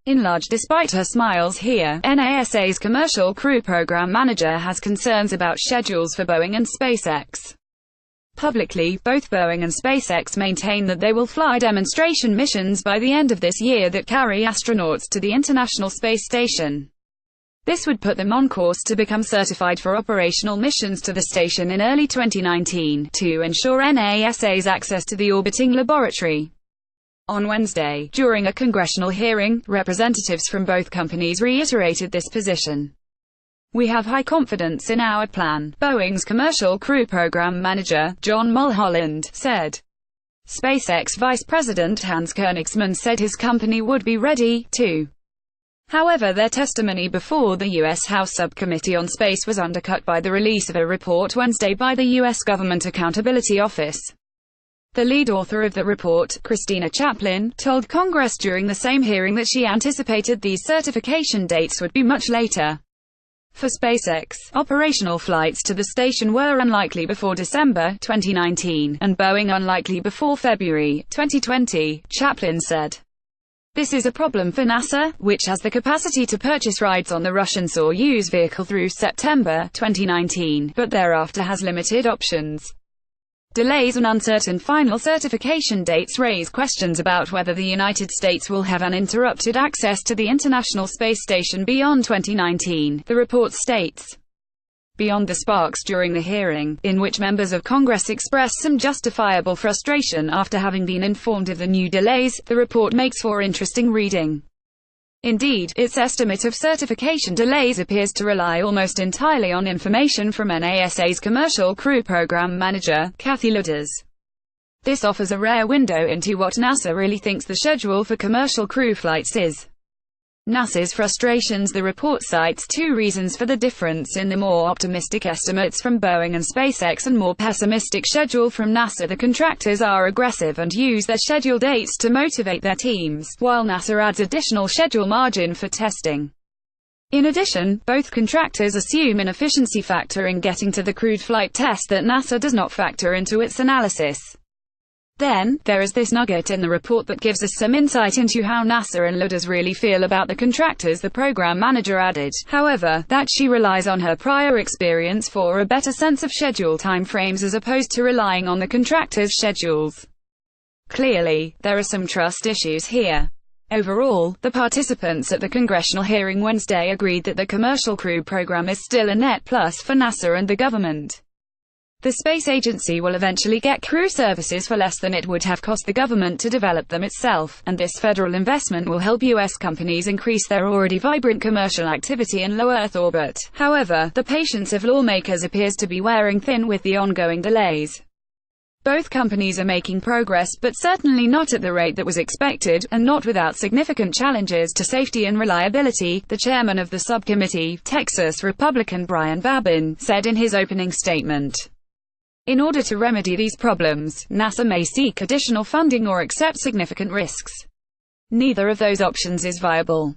In large despite her smiles here, NASA's Commercial Crew Program Manager has concerns about schedules for Boeing and SpaceX. Publicly, both Boeing and SpaceX maintain that they will fly demonstration missions by the end of this year that carry astronauts to the International Space Station. This would put them on course to become certified for operational missions to the station in early 2019, to ensure NASA's access to the orbiting laboratory. On Wednesday, during a congressional hearing, representatives from both companies reiterated this position. "We have high confidence in our plan," Boeing's Commercial Crew Program Manager, John Mulholland, said. SpaceX Vice President Hans Koenigsmann said his company would be ready, too. However, their testimony before the U.S. House Subcommittee on Space was undercut by the release of a report Wednesday by the U.S. Government Accountability Office. The lead author of the report, Christina Chaplin, told Congress during the same hearing that she anticipated these certification dates would be much later. For SpaceX, operational flights to the station were unlikely before December 2019, and Boeing unlikely before February 2020, Chaplin said. This is a problem for NASA, which has the capacity to purchase rides on the Russian Soyuz vehicle through September 2019, but thereafter has limited options. Delays and uncertain final certification dates raise questions about whether the United States will have uninterrupted access to the International Space Station beyond 2019, the report states. Beyond the sparks during the hearing, in which members of Congress expressed some justifiable frustration after having been informed of the new delays, the report makes for interesting reading. Indeed, its estimate of certification delays appears to rely almost entirely on information from NASA's Commercial Crew Program Manager, Kathy Lueders. This offers a rare window into what NASA really thinks the schedule for commercial crew flights is. NASA's frustrations. The report cites two reasons for the difference in the more optimistic estimates from Boeing and SpaceX and more pessimistic schedule from NASA. The contractors are aggressive and use their schedule dates to motivate their teams, while NASA adds additional schedule margin for testing. In addition, both contractors assume an efficiency factor in getting to the crewed flight test that NASA does not factor into its analysis. Then, there is this nugget in the report that gives us some insight into how NASA and Lueders really feel about the contractors. The program manager added, however, that she relies on her prior experience for a better sense of schedule timeframes as opposed to relying on the contractors' schedules. Clearly, there are some trust issues here. Overall, the participants at the congressional hearing Wednesday agreed that the Commercial Crew Program is still a net plus for NASA and the government. The space agency will eventually get crew services for less than it would have cost the government to develop them itself, and this federal investment will help U.S. companies increase their already vibrant commercial activity in low Earth orbit. However, the patience of lawmakers appears to be wearing thin with the ongoing delays. Both companies are making progress, but certainly not at the rate that was expected, and not without significant challenges to safety and reliability, the chairman of the subcommittee, Texas Republican Brian Babin, said in his opening statement. In order to remedy these problems, NASA may seek additional funding or accept significant risks. Neither of those options is viable.